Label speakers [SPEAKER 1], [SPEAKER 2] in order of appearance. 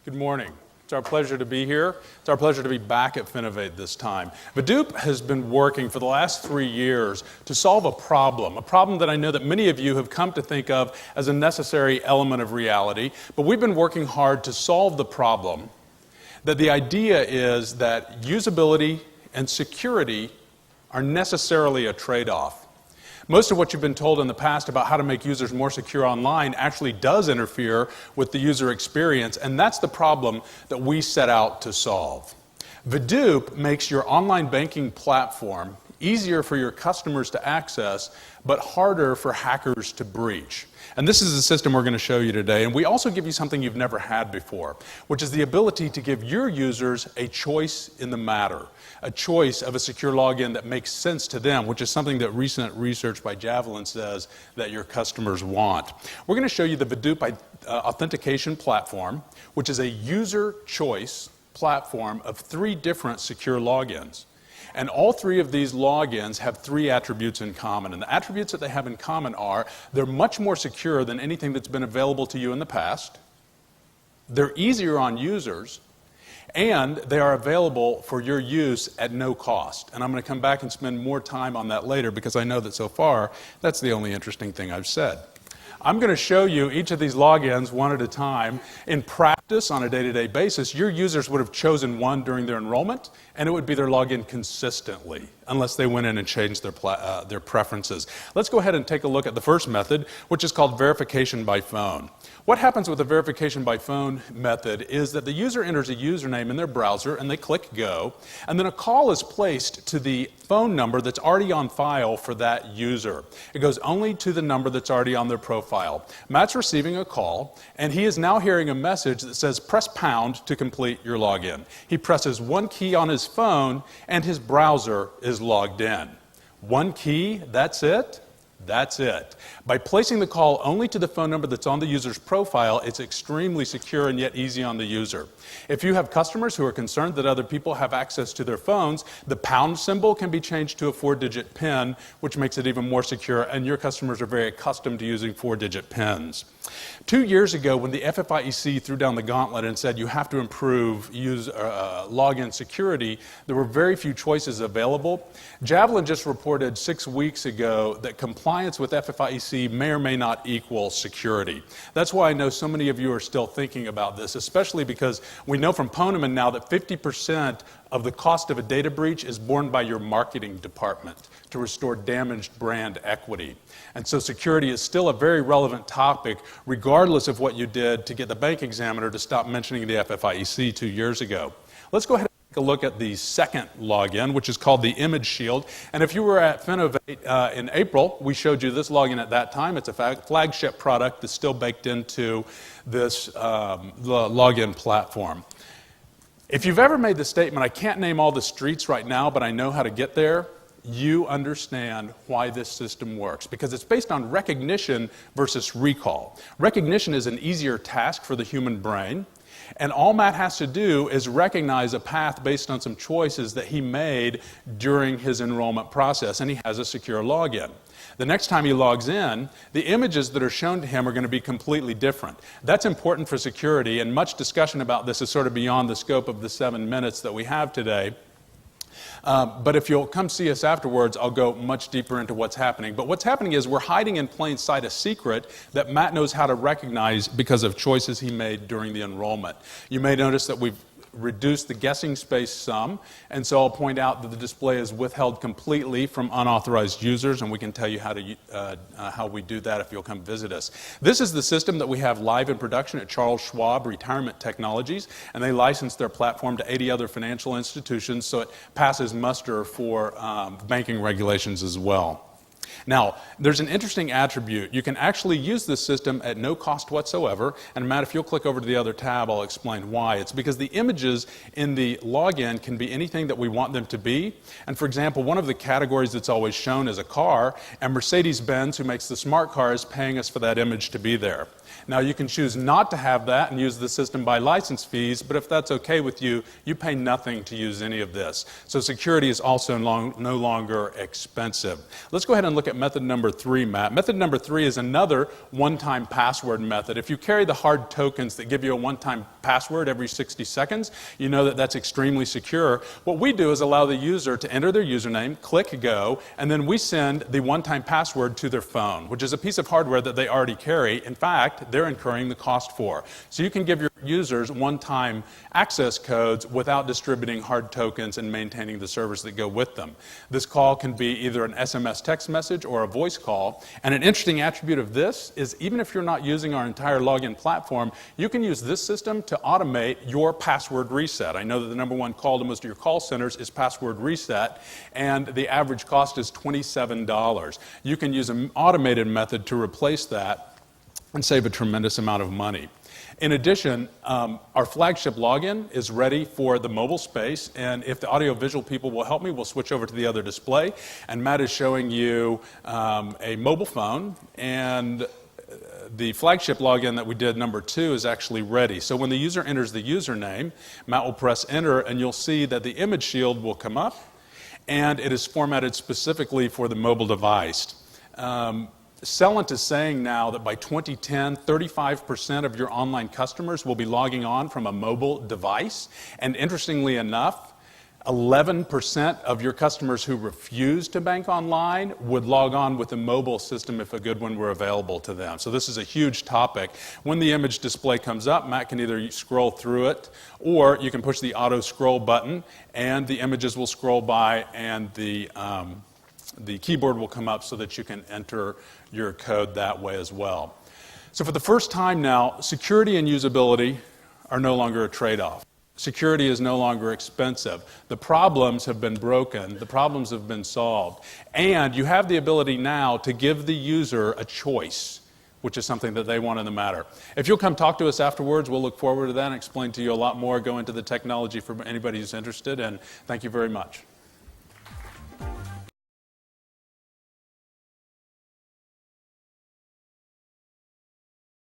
[SPEAKER 1] Good morning. It's our pleasure to be here. It's our pleasure to be back at Finovate this time. Vidoop has been working for the last 3 years to solve a problem that I know that many of you have come to think of as a necessary element of reality, but we've been working hard to solve the problem that the idea is that usability and security are necessarily a trade-off. Most of what you've been told in the past about how to make users more secure online actually does interfere with the user experience, and that's the problem that we set out to solve. Vidoop makes your online banking platform easier for your customers to access, but harder for hackers to breach. And this is the system we're going to show you today. And we also give you something you've never had before, which is the ability to give your users a choice in the matter, a choice of a secure login that makes sense to them, which is something that recent research by Javelin says that your customers want. We're going to show you the Vidoop authentication platform, which is a user choice platform of 3 different secure logins. And all 3 of these logins have 3 attributes in common. And the attributes that they have in common are they're much more secure than anything that's been available to you in the past, they're easier on users, and they are available for your use at no cost. And I'm going to come back and spend more time on that later because I know that so far that's the only interesting thing I've said. I'm going to show you each of these logins one at a time. In practice, on a day-to-day basis, your users would have chosen one during their enrollment, and it would be their login consistently, unless they went in and changed their preferences. Let's go ahead and take a look at the first method, which is called verification by phone. What happens with the verification by phone method is that the user enters a username in their browser, and they click go, and then a call is placed to the phone number that's already on file for that user. It goes only to the number that's already on their profile. Matt's receiving a call, and he is now hearing a message that says, press pound to complete your login. He presses one key on his phone, and his browser is logged in. One key, that's it? That's it. By placing the call only to the phone number that's on the user's profile, it's extremely secure and yet easy on the user. If you have customers who are concerned that other people have access to their phones, the pound symbol can be changed to a 4-digit PIN, which makes it even more secure, and your customers are very accustomed to using 4-digit PINs. 2 years ago, when the FFIEC threw down the gauntlet and said you have to improve login security, there were very few choices available. Javelin just reported 6 weeks ago that compliance with FFIEC may or may not equal security. That's why I know so many of you are still thinking about this, especially because we know from Poneman now that 50% of the cost of a data breach is borne by your marketing department to restore damaged brand equity. And so security is still a very relevant topic, regardless of what you did to get the bank examiner to stop mentioning the FFIEC 2 years ago. Let's go ahead and take a look at the second login, which is called the ImageShield. And if you were at Finovate in April, we showed you this login at that time. It's a flagship product that's still baked into this login platform. If you've ever made the statement, I can't name all the streets right now, but I know how to get there, you understand why this system works, because it's based on recognition versus recall. Recognition is an easier task for the human brain, and all Matt has to do is recognize a path based on some choices that he made during his enrollment process, and he has a secure login. The next time he logs in, the images that are shown to him are going to be completely different. That's important for security, and much discussion about this is sort of beyond the scope of the 7 minutes that we have today. But if you'll come see us afterwards, I'll go much deeper into what's happening. But what's happening is we're hiding in plain sight a secret that Matt knows how to recognize because of choices he made during the enrollment. You may notice that we've reduced the guessing space some, and so I'll point out that the display is withheld completely from unauthorized users, and we can tell you how we do that if you'll come visit us. This is the system that we have live in production at Charles Schwab Retirement Technologies, and they license their platform to 80 other financial institutions, so it passes muster for banking regulations as well. Now, there's an interesting attribute. You can actually use this system at no cost whatsoever, and Matt, if you'll click over to the other tab, I'll explain why. It's because the images in the login can be anything that we want them to be, and for example, one of the categories that's always shown is a car, and Mercedes-Benz, who makes the smart car, is paying us for that image to be there. Now, you can choose not to have that and use the system by license fees, but if that's okay with you, you pay nothing to use any of this. So security is also no longer expensive. Let's go ahead and look look at method number 3, Matt. Method number 3 is another one-time password method. If you carry the hard tokens that give you a one-time password every 60 seconds, you know that that's extremely secure. What we do is allow the user to enter their username, click go, and then we send the one-time password to their phone, which is a piece of hardware that they already carry. In fact, they're incurring the cost for. So you can give your users one-time access codes without distributing hard tokens and maintaining the servers that go with them. This call can be either an SMS text message or a voice call. And an interesting attribute of this is even if you're not using our entire login platform, you can use this system to automate your password reset. I know that the number one call to most of your call centers is password reset, and the average cost is $27. You can use an automated method to replace that and save a tremendous amount of money. In addition, our flagship login is ready for the mobile space, and if the audio-visual people will help me, we'll switch over to the other display. And Matt is showing you a mobile phone, and the flagship login that we did, number 2, is actually ready. So when the user enters the username, Matt will press enter, and you'll see that the ImageShield will come up, and it is formatted specifically for the mobile device. Celent is saying now that by 2010, 35% of your online customers will be logging on from a mobile device. And interestingly enough, 11% of your customers who refuse to bank online would log on with a mobile system if a good one were available to them. So this is a huge topic. When the image display comes up, Matt can either scroll through it, or you can push the auto scroll button and the images will scroll by, and the keyboard will come up so that you can enter your code that way as well. So for the first time now, security and usability are no longer a trade-off. Security is no longer expensive. The problems have been broken. The problems have been solved. And you have the ability now to give the user a choice, which is something that they want in the matter. If you'll come talk to us afterwards, we'll look forward to that and explain to you a lot more, go into the technology for anybody who's interested, and thank you very much.